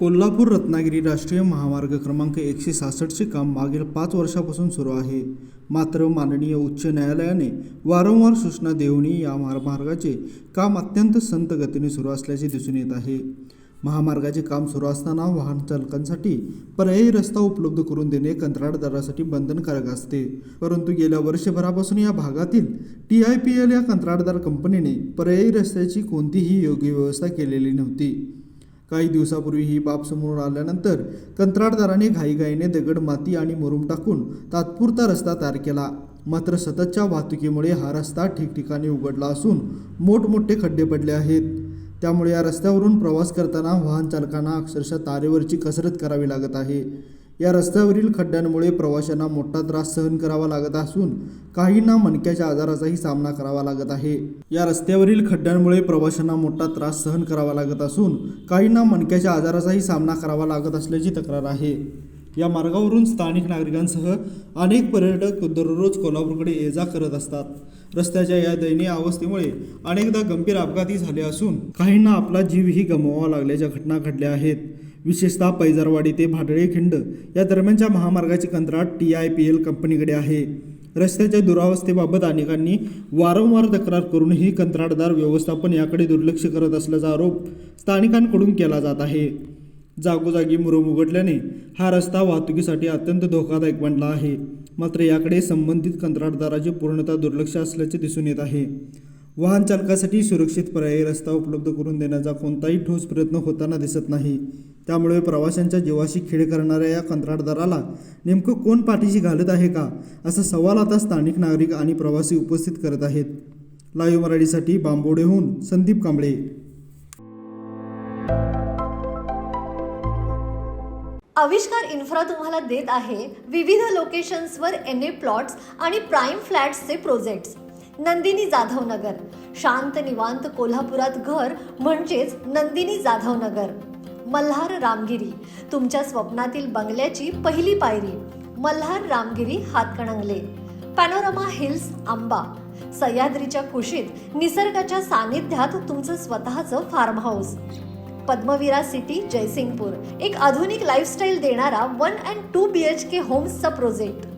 कोल्हापूर रत्नागिरी राष्ट्रीय महामार्ग क्रमांक 166चे काम मागील 5 वर्षापासून सुरू आहे. मात्र माननीय उच्च न्यायालयाने वारंवार सूचना देऊनही या महामार्गाचे काम अत्यंत संथ गतीने सुरू असल्याचे दिसून येत आहे. महामार्गाचे काम सुरू असताना वाहन चालकांसाठी पर्यायी रस्ता उपलब्ध करून देणे कंत्राटदारासाठी बंधनकारक असते. परंतु गेल्या वर्षभरापासून या भागातील TIPL या कंत्राटदार कंपनीने पर्यायी रस्त्याची कोणतीही योग्य व्यवस्था केलेली नव्हती. काही दिवसापूर्वी ही बाब समोर आल्यानंतर कंत्राटदाराने घाईघाईने दगड, माती आणि मुरुम टाकून तात्पुरता रस्ता तयार केला. मात्र सततच्या वाहतुकीमुळे हा रस्ता ठिकठिकाणी उघडला असून मोठमोठे खड्डे पडले आहेत. त्यामुळे या रस्त्यावरून प्रवास करताना वाहन चालकांना अक्षरशः तारेवरची कसरत करावी लागत आहे. या रस्त्यावरील खड्ड्यांमुळे प्रवाशांना मोठा त्रास सहन करावा लागत असून काहींना मणक्याच्या आजाराचाही सामना करावा लागत आहे. या रस्त्यावरील खड्ड्यांमुळे प्रवाशांना मोठा त्रास सहन करावा लागत असून काहींना मणक्याच्या आजाराचाही सामना करावा लागत असल्याची तक्रार आहे. या मार्गावरून स्थानिक नागरिकांसह अनेक पर्यटक दररोज कोल्हापूरकडे ये-जा करत असतात. रस्त्याच्या या दयनीय अवस्थेमुळे अनेकदा गंभीर अपघातही झाले असून काहींना आपला जीवही गमवावा लागल्याच्या घटना घडल्या आहेत. विशेषतः पैजारवाडी ते भाडळे खिंड या दरम्यानच्या महामार्गाचे कंत्राट TIPL कंपनीकडे आहे. रस्त्याच्या दुरावस्थेबाबत अनेकांनी वारंवार तक्रार करूनही कंत्राटदार व्यवस्थापन याकडे दुर्लक्ष करत असल्याचा आरोप स्थानिकांकडून केला जात आहे. जागोजागी मुरुम उघडल्याने हा रस्ता वाहतुकीसाठी अत्यंत धोकादायक बनला आहे. मात्र याकडे संबंधित कंत्राटदाराचे पूर्णतः दुर्लक्ष असल्याचे दिसून येत आहे. वाहन चालकासाठी सुरक्षित पर्यायी रस्ता उपलब्ध करून देण्याचा कोणताही ठोस प्रयत्न होताना दिसत नाही. त्यामुळे प्रवाशांच्या जीवाशी खेळ करणाऱ्या या कंत्राटदाराला नेमकं कोण पाठीशी घालत आहे का, असा सवाल आता स्थानिक नागरिक आणि प्रवासी उपस्थित करत आहेत. लाईव्ह मराठीसाठी बांबोडेहून संदीप कांबळे. आविष्कार इन्फ्रा तुम्हाला देत आहे विविध लोकेशन्सवर NA प्लॉट्स आणि प्राईम फ्लॅट्सचे प्रोजेक्ट्स. नंदिनी जाधव नगर, शांत निवांत कोल्हापुरात घर म्हणजेच नंदिनी जाधव नगर. मल्हार रामगिरी, तुमच्या स्वप्नातील बंगल्याची पहिली पायरी. मल्हार रामगिरी हातकणंगले. पॅनोरमा हिल्स आंबा, सह्याद्रीच्या कुशीत निसर्गाच्या सानिध्यात तुमचं स्वतःचं farm house. Padmavira city Jaysingpur, एक आधुनिक लाईफस्टाईल देणारा 1 and 2 BHK होम्सचा प्रोजेक्ट.